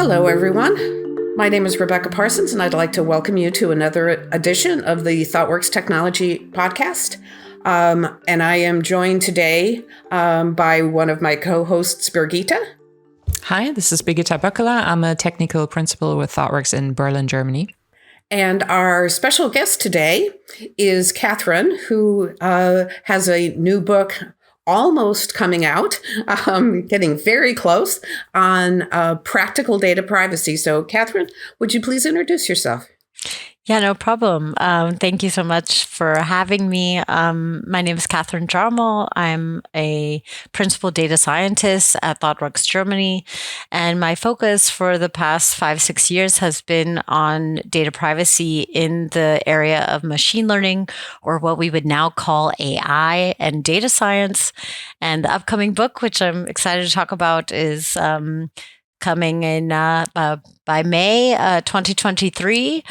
Hello, everyone. My name is Rebecca Parsons, and I'd like to welcome you to another edition of the Thoughtworks Technology Podcast. And I am joined today by one of my co-hosts, Birgitta. Hi, this is Birgitta Böckeler. I'm a technical principal with Thoughtworks in Berlin, Germany. And our special guest today is Katharine, who has a new book almost coming out, getting very close, on practical data privacy. So, Katharine, would you please introduce yourself? Yeah, no problem. Thank you so much for having me. My name is Katharine Jarmul. I'm a principal data scientist at Thoughtworks Germany. And my focus for the past 5-6 years has been on data privacy in the area of machine learning, or what we would now call AI and data science. And the upcoming book, which I'm excited to talk about, is coming in by May 2023.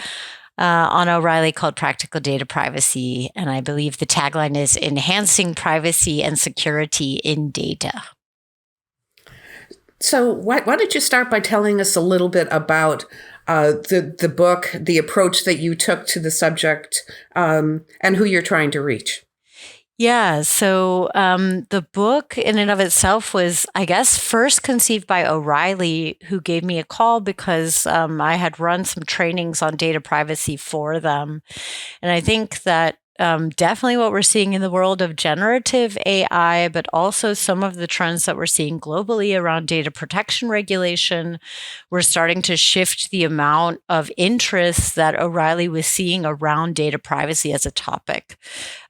On O'Reilly, called Practical Data Privacy. And I believe the tagline is Enhancing Privacy and Security in Data. So why don't you start by telling us a little bit about the book, the approach that you took to the subject, and who you're trying to reach? Yeah, so the book in and of itself was, I guess, first conceived by O'Reilly, who gave me a call because I had run some trainings on data privacy for them. And I think that definitely what we're seeing in the world of generative AI, but also some of the trends that we're seeing globally around data protection regulation, we're starting to shift the amount of interest that O'Reilly was seeing around data privacy as a topic.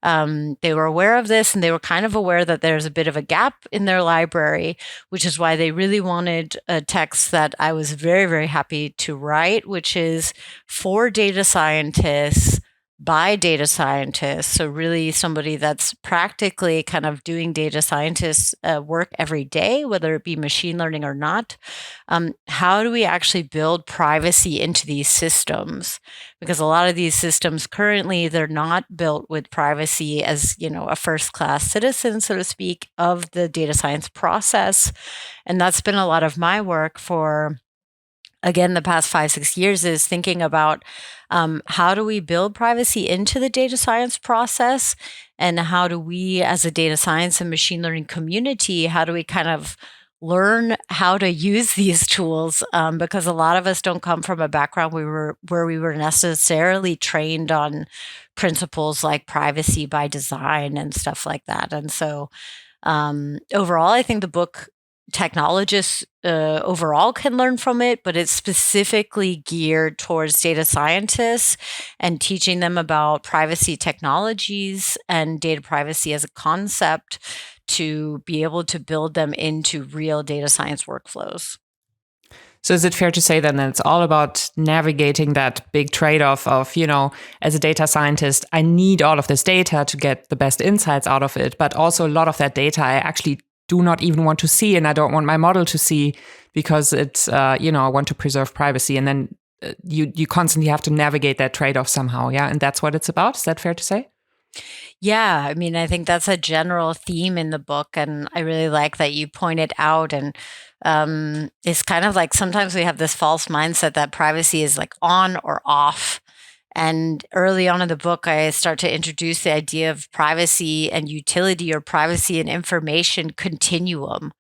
They were aware of this, and they were kind of aware that there's a bit of a gap in their library, which is why they really wanted a text that I was very, very happy to write, which is for data scientists, by data scientists. So really somebody that's practically kind of doing data scientist work every day, whether it be machine learning or not. How do we actually build privacy into these systems? Because a lot of these systems currently, they're not built with privacy as, a first-class citizen, so to speak, of the data science process. And that's been a lot of my work for, again, the past 5-6 years, is thinking about how do we build privacy into the data science process, and how do we, as a data science and machine learning community, how do we kind of learn how to use these tools? Because a lot of us don't come from a background where we were necessarily trained on principles like privacy by design and stuff like that. And so overall, I think the book, technologists overall can learn from it, but it's specifically geared towards data scientists and teaching them about privacy technologies and data privacy as a concept to be able to build them into real data science workflows. So is it fair to say then that it's all about navigating that big trade-off of, as a data scientist, I need all of this data to get the best insights out of it, but also a lot of that data I actually do not even want to see, and I don't want my model to see because it's, I want to preserve privacy. And then you constantly have to navigate that trade-off somehow. Yeah. And that's what it's about. Is that fair to say? Yeah. I mean, I think that's a general theme in the book. And I really like that you pointed out. And it's kind of like sometimes we have this false mindset that privacy is like on or off. And early on in the book, I start to introduce the idea of privacy and utility, or privacy and information continuum,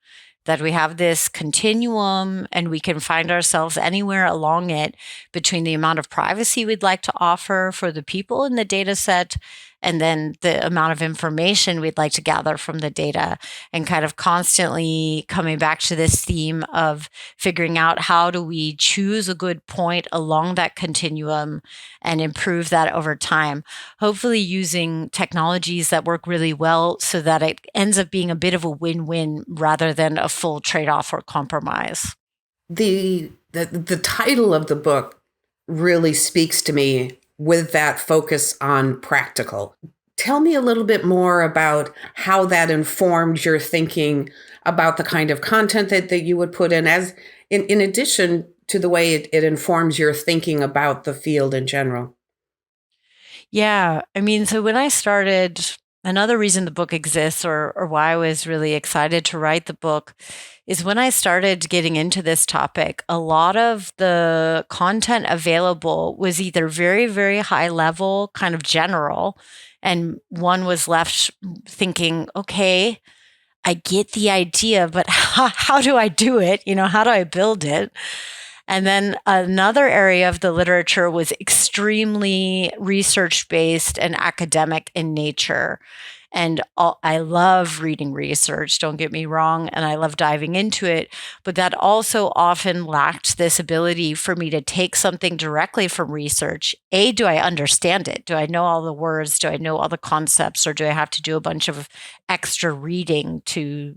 that we have this continuum and we can find ourselves anywhere along it between the amount of privacy we'd like to offer for the people in the data set and then the amount of information we'd like to gather from the data, and kind of constantly coming back to this theme of figuring out how do we choose a good point along that continuum and improve that over time, hopefully using technologies that work really well so that it ends up being a bit of a win-win rather than a full trade-off or compromise. The title of the book really speaks to me with that focus on practical. Tell me a little bit more about how that informed your thinking about the kind of content that you would put in, as in addition to the way it informs your thinking about the field in general. Yeah. I mean, so when I started another reason the book exists, or why I was really excited to write the book, is when I started getting into this topic, a lot of the content available was either very, very high level, kind of general, and one was left thinking, okay, I get the idea, but how do I do it? How do I build it? And then another area of the literature was extremely research-based and academic in nature. And I love reading research, don't get me wrong, and I love diving into it. But that also often lacked this ability for me to take something directly from research. Do I understand it? Do I know all the words? Do I know all the concepts? Or do I have to do a bunch of extra reading to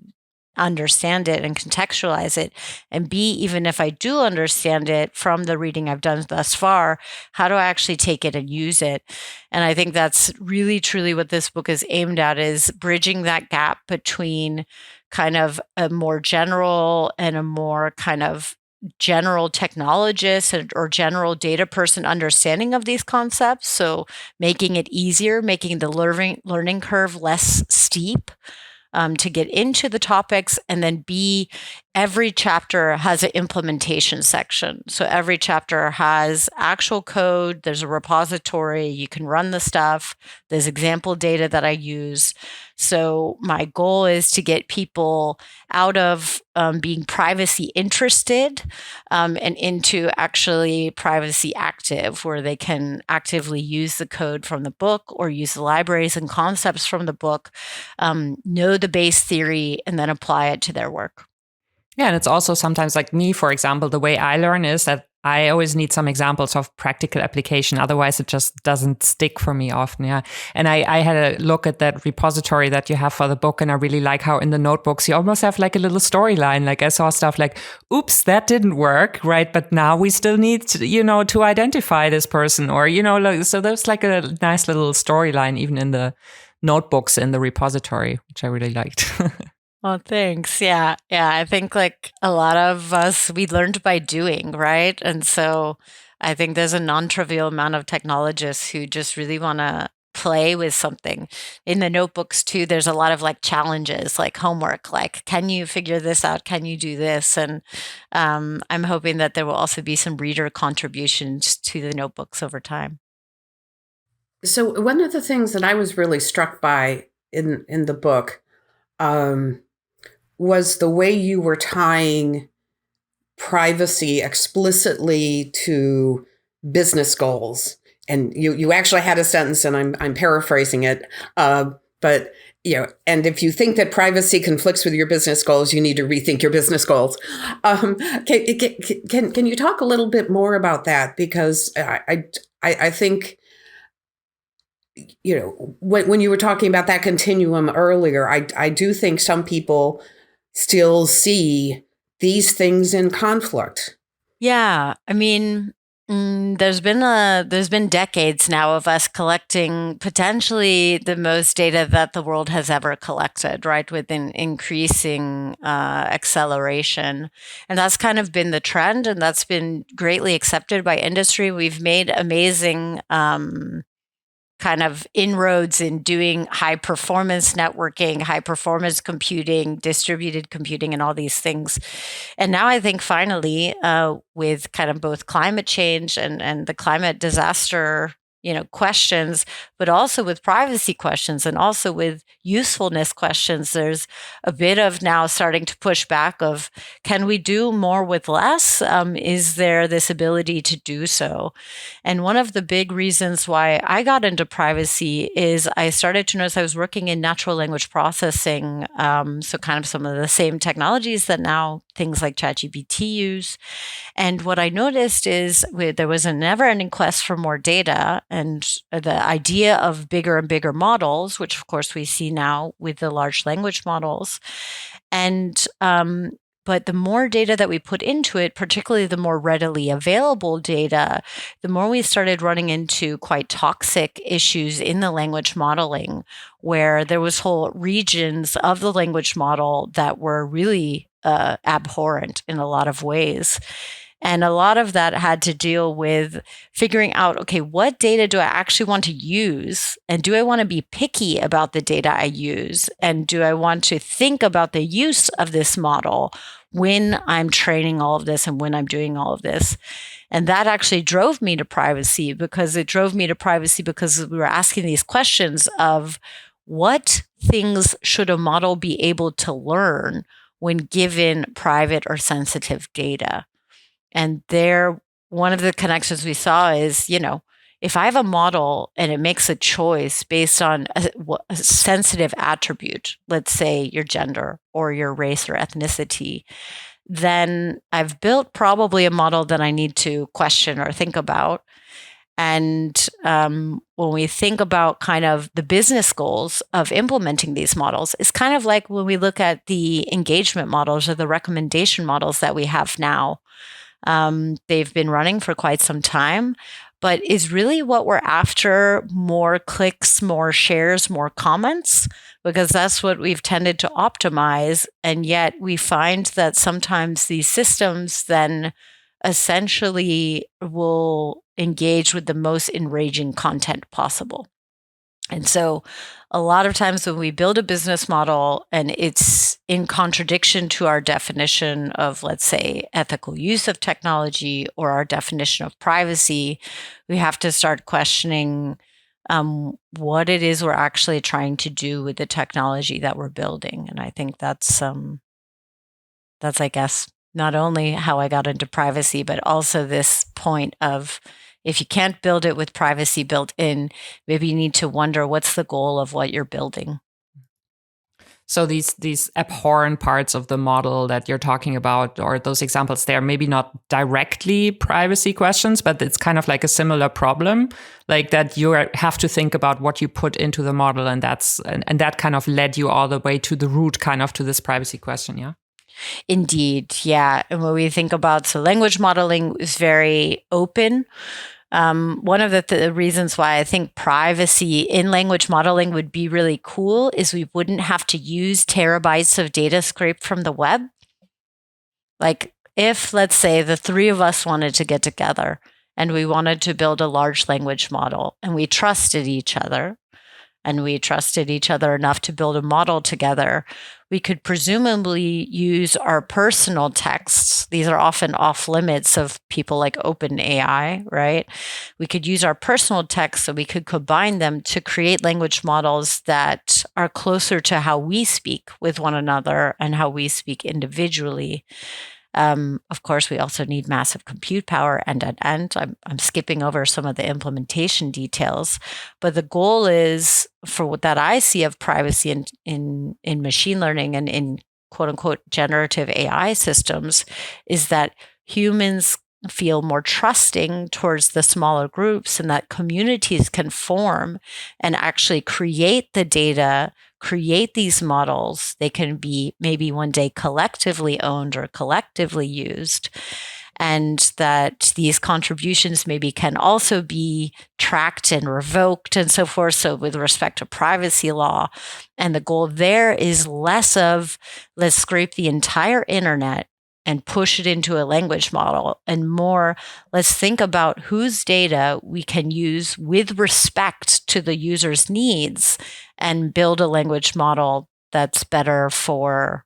understand it and contextualize it? And B, even if I do understand it from the reading I've done thus far, how do I actually take it and use it? And I think that's really, truly what this book is aimed at, is bridging that gap between kind of a more general and a more kind of general technologist or general data person understanding of these concepts. So making it easier, making the learning curve less steep, to get into the topics. And then B, every chapter has an implementation section. So every chapter has actual code. There's a repository. You can run the stuff. There's example data that I use. So my goal is to get people out of being privacy interested and into actually privacy active, where they can actively use the code from the book or use the libraries and concepts from the book, know the base theory, and then apply it to their work. Yeah, and it's also sometimes like me, for example, the way I learn is that I always need some examples of practical application. Otherwise, it just doesn't stick for me often. Yeah. And I had a look at that repository that you have for the book, and I really like how in the notebooks, you almost have like a little storyline. Like I saw stuff like, oops, that didn't work, right? But now we still need, to identify this person, or, so there's like a nice little storyline even in the notebooks in the repository, which I really liked. Well, thanks. Yeah. I think like a lot of us, we learned by doing, right? And so I think there's a non-trivial amount of technologists who just really want to play with something. In the notebooks too, there's a lot of like challenges, like homework, like, can you figure this out? Can you do this? And I'm hoping that there will also be some reader contributions to the notebooks over time. So one of the things that I was really struck by in the book was the way you were tying privacy explicitly to business goals. And you actually had a sentence, and I'm paraphrasing it, but and if you think that privacy conflicts with your business goals, you need to rethink your business goals. Can you talk a little bit more about that? Because I think, when you were talking about that continuum earlier, I do think some people still see these things in conflict. Yeah, I mean, there's been decades now of us collecting potentially the most data that the world has ever collected, right? With an increasing acceleration, and that's kind of been the trend, and that's been greatly accepted by industry. We've made amazing kind of inroads in doing high performance networking, high performance computing, distributed computing, and all these things. And now I think finally, with kind of both climate change and the climate disaster, questions, but also with privacy questions and also with usefulness questions, there's a bit of now starting to push back of, can we do more with less? Is there this ability to do so? And one of the big reasons why I got into privacy is I started to notice I was working in natural language processing, so kind of some of the same technologies that now things like ChatGPT use. And what I noticed is there was a never-ending quest for more data, and the idea of bigger and bigger models, which of course we see now with the large language models. And but the more data that we put into it, particularly the more readily available data, the more we started running into quite toxic issues in the language modeling, where there was whole regions of the language model that were really abhorrent in a lot of ways. And a lot of that had to deal with figuring out, okay, what data do I actually want to use? And do I want to be picky about the data I use? And do I want to think about the use of this model when I'm training all of this and when I'm doing all of this? And that actually drove me to privacy, because we were asking these questions of what things should a model be able to learn when given private or sensitive data. And there, one of the connections we saw is, if I have a model and it makes a choice based on a sensitive attribute, let's say your gender or your race or ethnicity, then I've built probably a model that I need to question or think about. And when we think about kind of the business goals of implementing these models, it's kind of like when we look at the engagement models or the recommendation models that we have now. They've been running for quite some time, but is really what we're after more clicks, more shares, more comments, because that's what we've tended to optimize. And yet we find that sometimes these systems then essentially will engage with the most enraging content possible. And so a lot of times when we build a business model and it's in contradiction to our definition of, let's say, ethical use of technology or our definition of privacy, we have to start questioning what it is we're actually trying to do with the technology that we're building. And I think that's I guess, not only how I got into privacy, but also this point of, if you can't build it with privacy built in, maybe you need to wonder what's the goal of what you're building. So these abhorrent parts of the model that you're talking about, or those examples, they're maybe not directly privacy questions, but it's kind of like a similar problem, like that you have to think about what you put into the model, and that kind of led you all the way to the root, kind of to this privacy question, yeah? Indeed, yeah. And when we think about, so language modeling is very open. One of the reasons why I think privacy in language modeling would be really cool is we wouldn't have to use terabytes of data scraped from the web. Like if, let's say, the three of us wanted to get together and we wanted to build a large language model, and we trusted each other, and we trusted each other enough to build a model together, we could presumably use our personal texts. These are often off limits of people like OpenAI, right? We could use our personal texts, so we could combine them to create language models that are closer to how we speak with one another and how we speak individually. Of course, we also need massive compute power end to end. I'm skipping over some of the implementation details, but the goal is, for what that I see of privacy in machine learning and in quote unquote generative AI systems, is that humans feel more trusting towards the smaller groups, and that communities can form and actually create the data, create these models. They can be maybe one day collectively owned or collectively used, and that these contributions maybe can also be tracked and revoked and so forth. So with respect to privacy law, and the goal there is less of, let's scrape the entire internet and push it into a language model, and more, let's think about whose data we can use with respect to the user's needs and build a language model that's better for,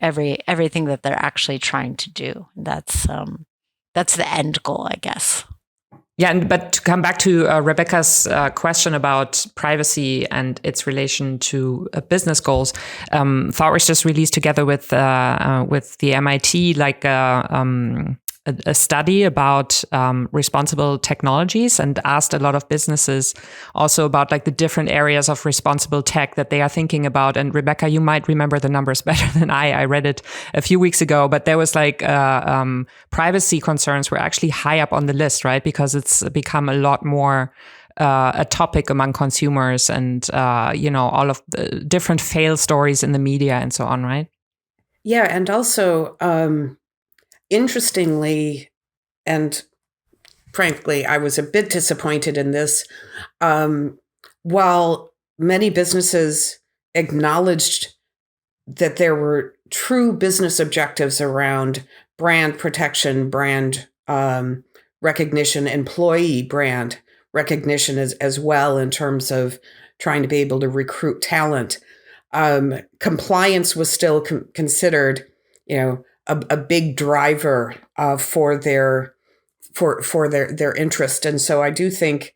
everything that they're actually trying to do. That's the end goal, I guess. Yeah, but to come back to Rebecca's question about privacy and its relation to business goals, Thougworks just released together with the MIT a study about responsible technologies, and asked a lot of businesses also about like the different areas of responsible tech that they are thinking about. And Rebecca, you might remember the numbers better than I. I read it a few weeks ago, but there was like privacy concerns were actually high up on the list, right? Because it's become a lot more a topic among consumers, and all of the different fail stories in the media and so on, right? Yeah, and also interestingly, and frankly, I was a bit disappointed in this. While many businesses acknowledged that there were true business objectives around brand protection, brand recognition, employee brand recognition as well in terms of trying to be able to recruit talent. Compliance was still considered, a big driver for their interest, and so I do think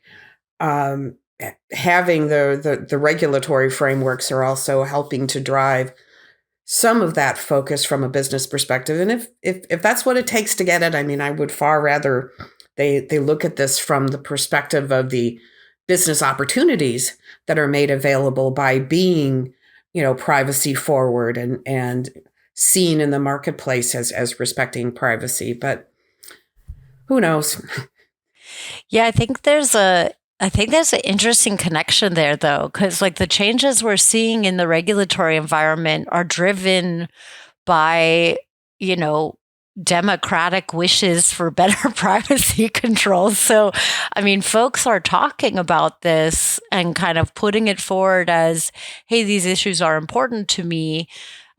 having the regulatory frameworks are also helping to drive some of that focus from a business perspective. And if that's what it takes to get it, I mean, I would far rather they look at this from the perspective of the business opportunities that are made available by being, privacy forward and seen in the marketplace as respecting privacy. But who knows? Yeah, I think there's an interesting connection there, though, because like the changes we're seeing in the regulatory environment are driven by, democratic wishes for better privacy controls. So, I mean, folks are talking about this and kind of putting it forward as, hey, these issues are important to me.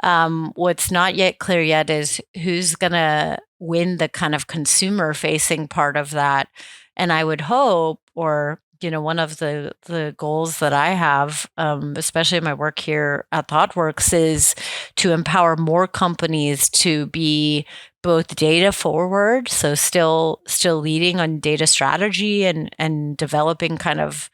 What's not yet clear yet is who's going to win the kind of consumer facing part of that. And I would hope, or one of the goals that I have, especially in my work here at Thoughtworks, is to empower more companies to be both data forward, so still leading on data strategy and developing kind of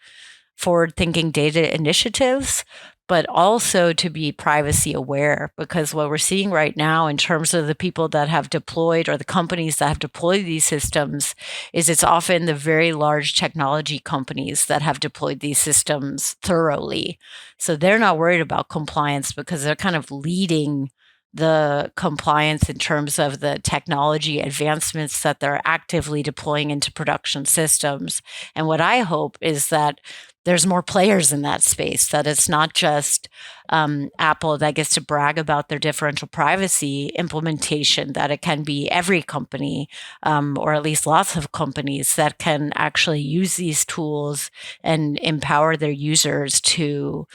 forward-thinking data initiatives, but also to be privacy aware, because what we're seeing right now in terms of the people that have deployed or the companies that have deployed these systems is it's often the very large technology companies that have deployed these systems thoroughly. So they're not worried about compliance because they're kind of leading the compliance in terms of the technology advancements that they're actively deploying into production systems. And what I hope is that there's more players in that space, that it's not just Apple that gets to brag about their differential privacy implementation, that it can be every company, or at least lots of companies that can actually use these tools and empower their users to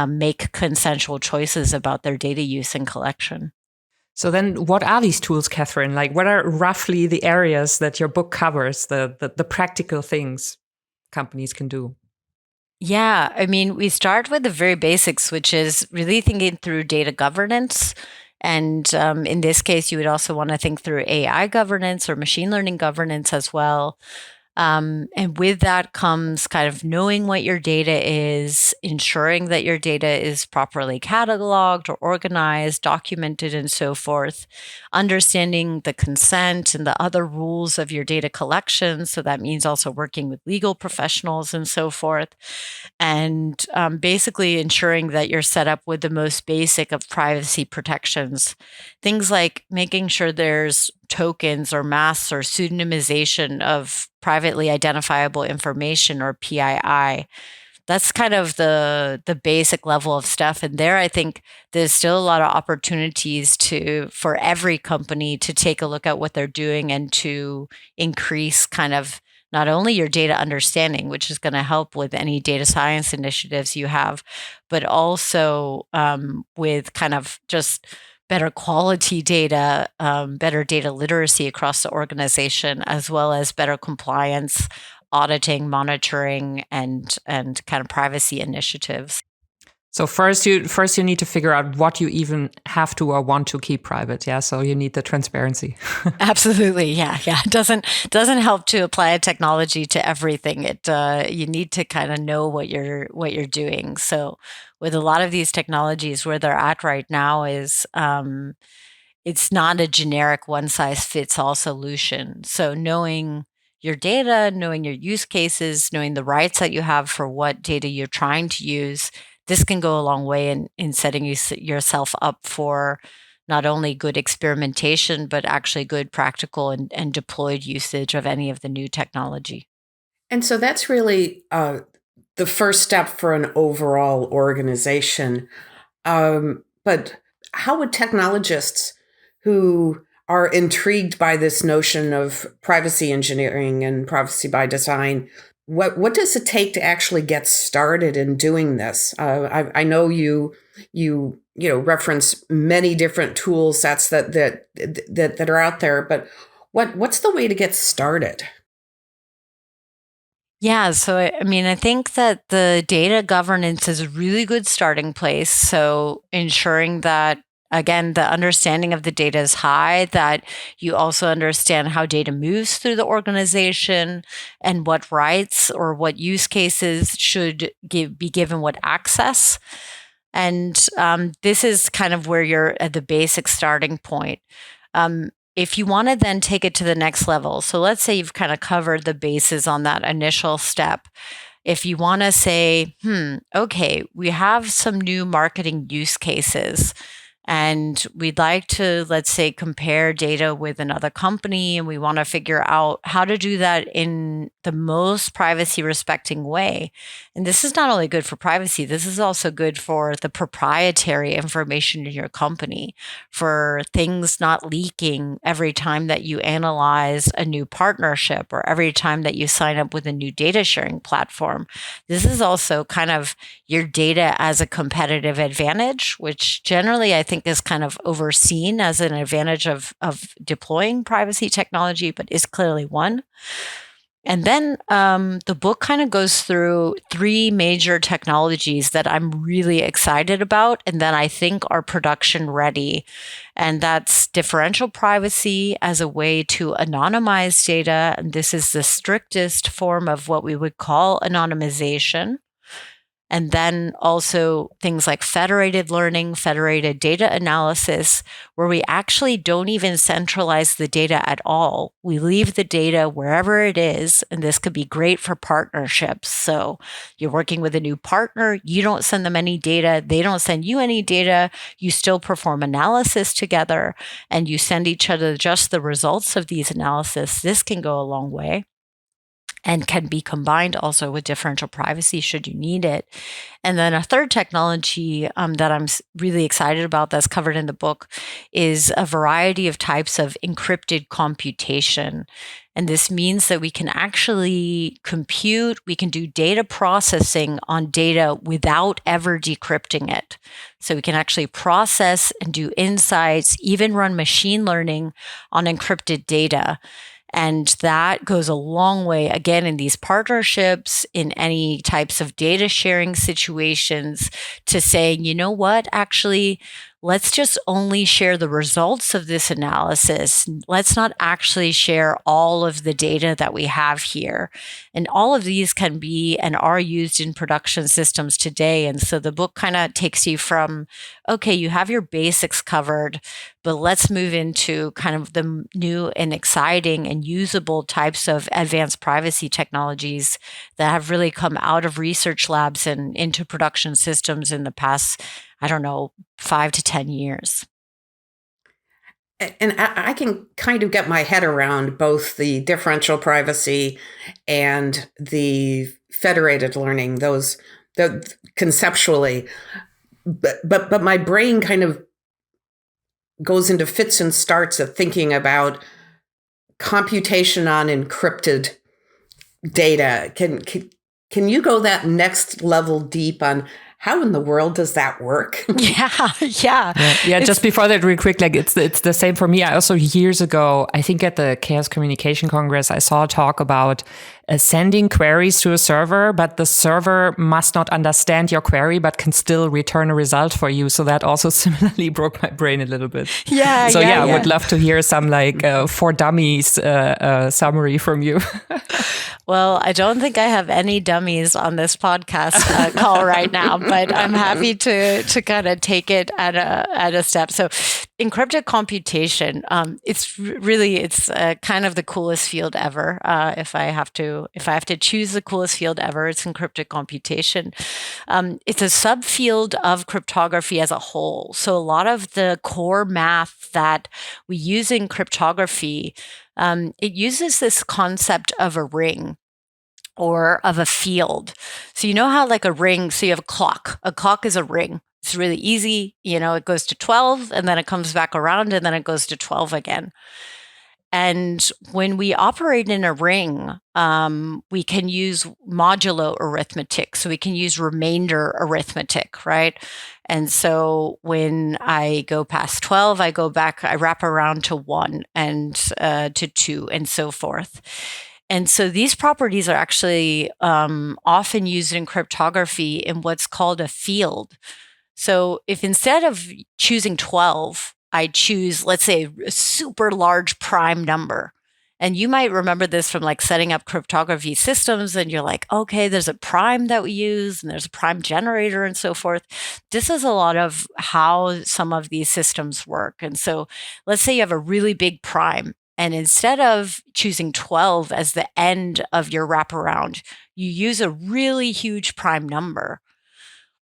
make consensual choices about their data use and collection. So then what are these tools, Katharine? Like, what are roughly the areas that your book covers, the practical things companies can do? Yeah, I mean, we start with the very basics, which is really thinking through data governance. And in this case, you would also want to think through AI governance or machine learning governance as well. And with that comes kind of knowing what your data is, ensuring that your data is properly cataloged or organized, documented, and so forth, understanding the consent and the other rules of your data collection. So that means also working with legal professionals and so forth. And basically ensuring that you're set up with the most basic of privacy protections. Things like making sure there's tokens or masks or pseudonymization of privately identifiable information, or PII. That's kind of the basic level of stuff. And there, I think there's still a lot of opportunities for every company to take a look at what they're doing and to increase kind of not only your data understanding, which is going to help with any data science initiatives you have, but also with kind of just better quality data, better data literacy across the organization, as well as better compliance, auditing, monitoring, and kind of privacy initiatives. So first you need to figure out what you even have to or want to keep private. Yeah. So you need the transparency. Absolutely. Yeah. It doesn't help to apply a technology to everything. You need to kind of know what you're doing. So with a lot of these technologies, where they're at right now is it's not a generic one-size-fits-all solution. So knowing your data, knowing your use cases, knowing the rights that you have for what data you're trying to use, this can go a long way in setting yourself up for not only good experimentation, but actually good practical and deployed usage of any of the new technology. And so that's really the first step for an overall organization. But how would technologists who are intrigued by this notion of privacy engineering and privacy by design what does it take to actually get started in doing this? I know you reference many different tool sets that are out there, but what's the way to get started? Yeah, so I think that the data governance is a really good starting place. So ensuring that, again, the understanding of the data is high, that you also understand how data moves through the organization and what rights or what use cases should be given what access. And this is kind of where you're at the basic starting point. If you want to then take it to the next level, so let's say you've kind of covered the bases on that initial step. If you want to say, okay, we have some new marketing use cases, and we'd like to, let's say, compare data with another company, and we want to figure out how to do that in the most privacy respecting way. And this is not only good for privacy, this is also good for the proprietary information in your company, for things not leaking every time that you analyze a new partnership or every time that you sign up with a new data sharing platform. This is also kind of your data as a competitive advantage, which generally I think is kind of overseen as an advantage of deploying privacy technology, but is clearly one. And then the book kind of goes through three major technologies that I'm really excited about and that I think are production ready. And that's differential privacy as a way to anonymize data. And this is the strictest form of what we would call anonymization. And then also things like federated learning, federated data analysis, where we actually don't even centralize the data at all. We leave the data wherever it is. And this could be great for partnerships. So you're working with a new partner, you don't send them any data, they don't send you any data. You still perform analysis together and you send each other just the results of these analysis. This can go a long way, and can be combined also with differential privacy should you need it. And then a third technology that I'm really excited about that's covered in the book is a variety of types of encrypted computation. And this means that we can actually compute, we can do data processing on data without ever decrypting it. So we can actually process and do insights, even run machine learning on encrypted data. And that goes a long way, again, in these partnerships, in any types of data sharing situations, to saying, you know what, actually, let's just only share the results of this analysis. Let's not actually share all of the data that we have here. And all of these can be and are used in production systems today. And so the book kind of takes you from, okay, you have your basics covered, but let's move into kind of the new and exciting and usable types of advanced privacy technologies that have really come out of research labs and into production systems in the past, 5 to 10 years. And I can kind of get my head around both the differential privacy and the federated learning, those conceptually, but my brain kind of goes into fits and starts of thinking about computation on encrypted data. Can you go that next level deep on how in the world does that work? Yeah. Just before that, real quick, like it's the same for me. I also years ago, I think at the Chaos Communication Congress, I saw a talk about sending queries to a server, but the server must not understand your query, but can still return a result for you. So that also similarly broke my brain a little bit. I would love to hear some like for dummies summary from you. Well, I don't think I have any dummies on this podcast call right now, but I'm happy to kind of take it at a step. So encrypted computation, it's kind of the coolest field ever. If I have to choose the coolest field ever, it's encrypted computation. It's a subfield of cryptography as a whole. So a lot of the core math that we use in cryptography, it uses this concept of a ring or of a field. So you know how like a ring, so you have a clock. A clock is a ring. It's really easy. It goes to 12 and then it comes back around and then it goes to 12 again. And when we operate in a ring, we can use modulo arithmetic. So we can use remainder arithmetic, right? And so when I go past 12, I go back, I wrap around to 1 and to 2 and so forth. And so these properties are actually often used in cryptography in what's called a field. So if instead of choosing 12, I choose, let's say, a super large prime number. And you might remember this from like setting up cryptography systems, and you're like, okay, there's a prime that we use, and there's a prime generator and so forth. This is a lot of how some of these systems work. And so let's say you have a really big prime, and instead of choosing 12 as the end of your wraparound, you use a really huge prime number.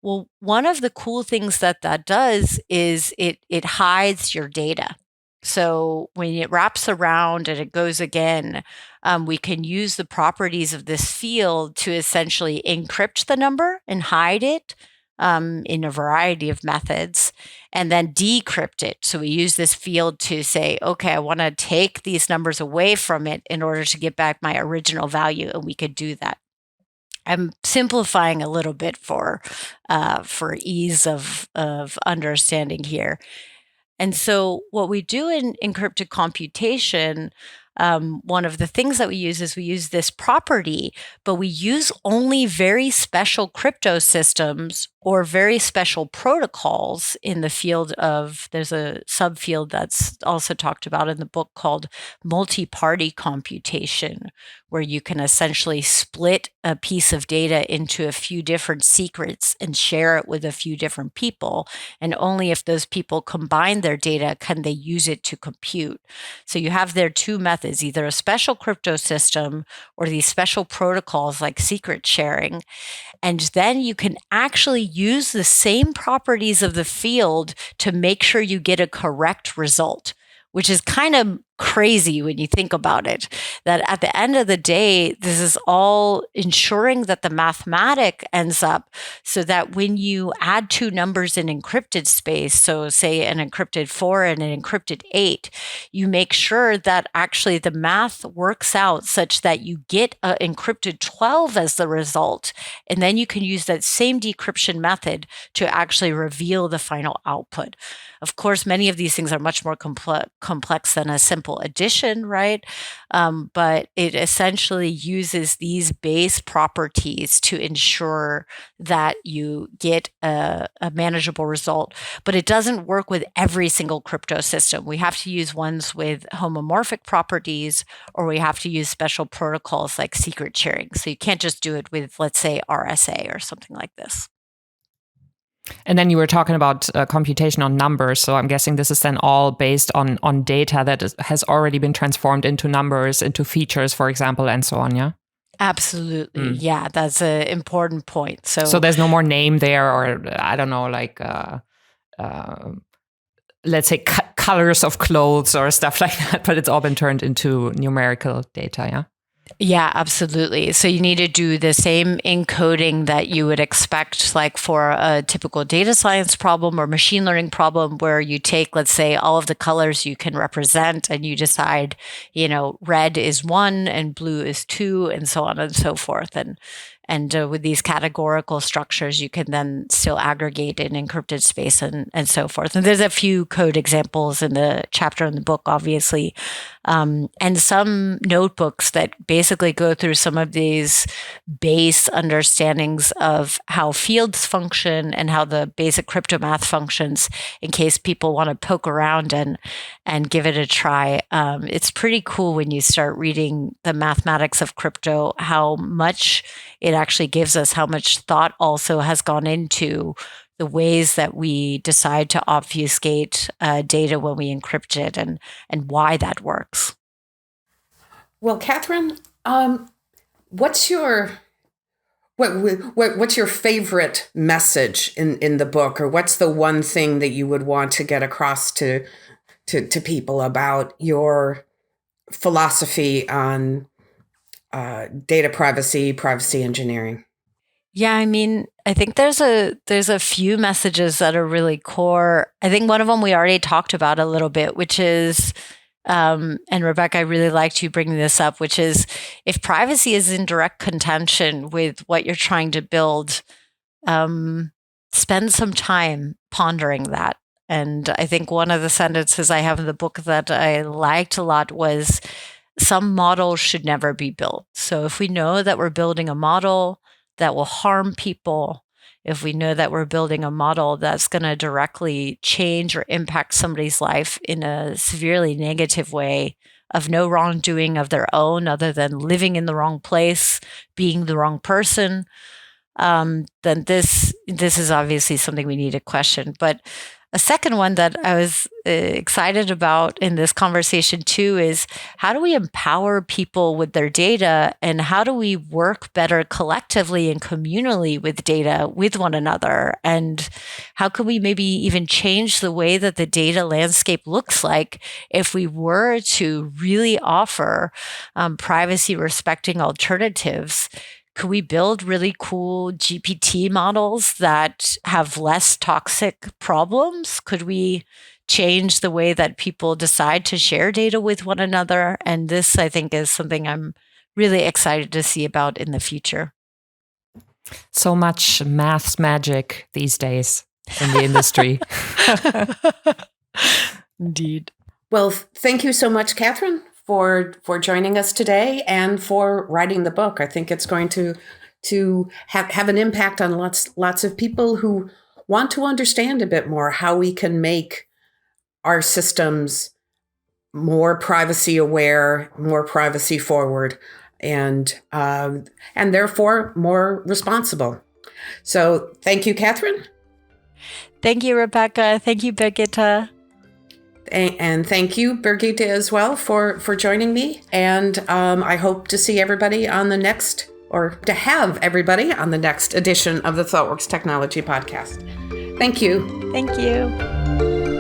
Well, one of the cool things that does is it hides your data. So when it wraps around and it goes again, we can use the properties of this field to essentially encrypt the number and hide it in a variety of methods, and then decrypt it. So we use this field to say, okay, I want to take these numbers away from it in order to get back my original value, and we could do that. I'm simplifying a little bit for ease of understanding here. And so what we do in encrypted computation, one of the things that we use is we use this property, but we use only very special crypto systems or very special protocols in the field of, there's a subfield that's also talked about in the book called multi-party computation, where you can essentially split a piece of data into a few different secrets and share it with a few different people. And only if those people combine their data can they use it to compute. So you have there two methods, either a special crypto system or these special protocols like secret sharing. And then you can actually use the same properties of the field to make sure you get a correct result, which is kind of crazy when you think about it, that at the end of the day, this is all ensuring that the mathematic ends up so that when you add two numbers in encrypted space, so say an encrypted 4 and an encrypted 8, you make sure that actually the math works out such that you get an encrypted 12 as the result. And then you can use that same decryption method to actually reveal the final output. Of course, many of these things are much more complex than a simple addition, right? But it essentially uses these base properties to ensure that you get a manageable result. But it doesn't work with every single crypto system. We have to use ones with homomorphic properties, or we have to use special protocols like secret sharing. So you can't just do it with, let's say, RSA or something like this. And then you were talking about computation on numbers. So I'm guessing this is then all based on data that has already been transformed into numbers, into features, for example, and so on, yeah? Absolutely. Yeah, that's an important point. So there's no more name there, or I don't know, like, let's say colors of clothes or stuff like that, but it's all been turned into numerical data, yeah? Yeah, absolutely. So you need to do the same encoding that you would expect, like for a typical data science problem or machine learning problem, where you take, let's say, all of the colors you can represent and you decide, red is 1 and blue is 2 and so on and so forth. And with these categorical structures, you can then still aggregate in encrypted space and so forth. And there's a few code examples in the chapter in the book, obviously, and some notebooks that basically go through some of these base understandings of how fields function and how the basic crypto math functions, in case people want to poke around and give it a try. It's pretty cool when you start reading the mathematics of crypto, how much it actually gives us, how much thought also has gone into the ways that we decide to obfuscate data when we encrypt it and why that works. Well, Katharine, what's your favorite message in the book, or what's the one thing that you would want to get across to people about your philosophy on data privacy engineering? Yeah, I mean, I think there's a few messages that are really core. I think one of them we already talked about a little bit, which is And Rebecca, I really liked you bringing this up, which is if privacy is in direct contention with what you're trying to build, spend some time pondering that. And I think one of the sentences I have in the book that I liked a lot was, some models should never be built. So if we know that we're building a model that will harm people, if we know that we're building a model that's going to directly change or impact somebody's life in a severely negative way, of no wrongdoing of their own other than living in the wrong place, being the wrong person, then this is obviously something we need to question. But a second one that I was excited about in this conversation too is, how do we empower people with their data, and how do we work better collectively and communally with data with one another? And how can we maybe even change the way that the data landscape looks like if we were to really offer privacy respecting alternatives? Could we build really cool GPT models that have less toxic problems? Could we change the way that people decide to share data with one another? And this, I think, is something I'm really excited to see about in the future. So much maths magic these days in the industry. Indeed. Well, thank you so much, Katharine, for joining us today and for writing the book. I think it's going to have an impact on lots of people who want to understand a bit more how we can make our systems more privacy aware, more privacy forward, and therefore more responsible. So thank you, Katharine. Thank you, Rebecca. Thank you, Birgitta. And thank you, Birgitta, as well, for joining me. And I hope to see everybody on the next, or to have everybody on the next edition of the Thoughtworks Technology Podcast. Thank you. Thank you.